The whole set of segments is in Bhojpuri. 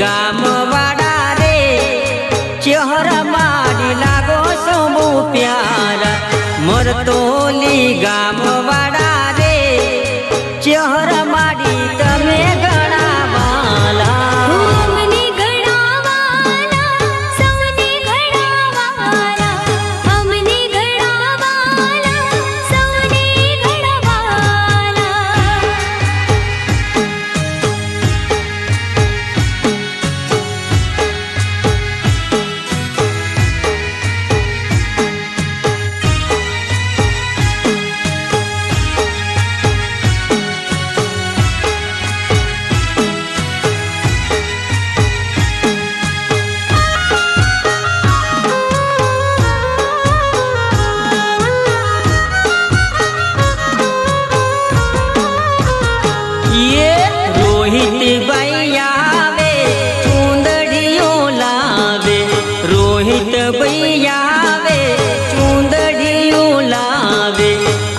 गामवाड़ा रे चेहरा मारी लागो सबू प्यारा मरतोली गामवाड़ा रे चेहरा मारी तमे घणा वाला रोहित भैया वे चूंदड़ियों लावे रोहित भैया वे चूंदड़ियों लावे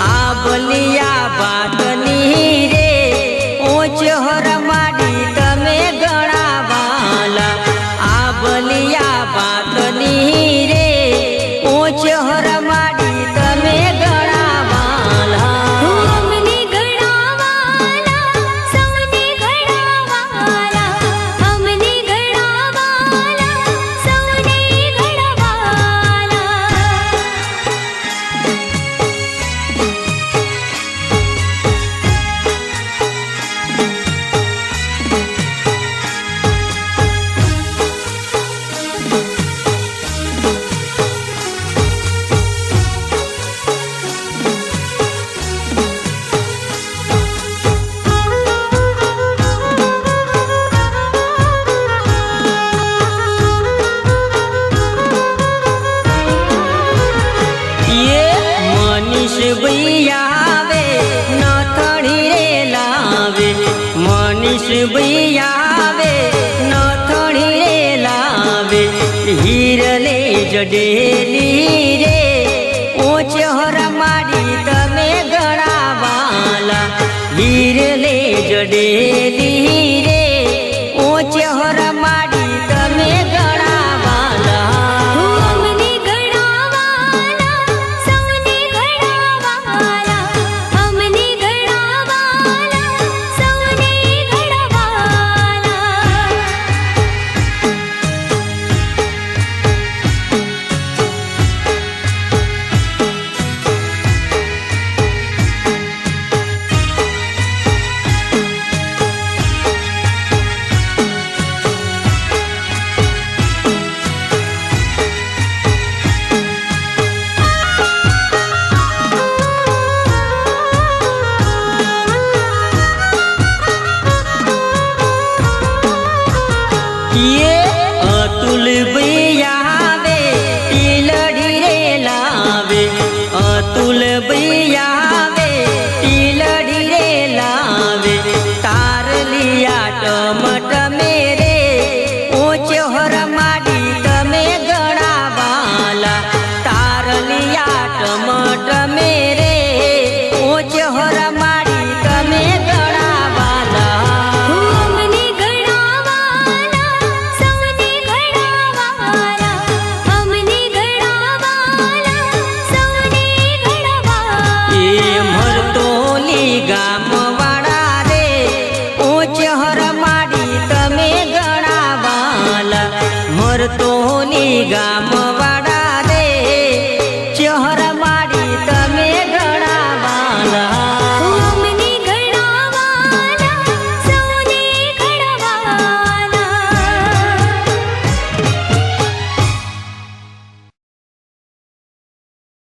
आ बलिया बातनी रे ओ चेहरा मारी तमे घणा वाला आ बलिया बातनी रे ओ चेहरा मारी तमे घणा वाला मनीष भैया वे नथड़ी रे लावे मनीष भैया वे नथड़ी रे लावे हीरले जडेली रे ओ चेहरा मारी तमे घणा वाला हीरले जडेली रे ओ चेहरा मारी तमे घणा वाला अतुल भैया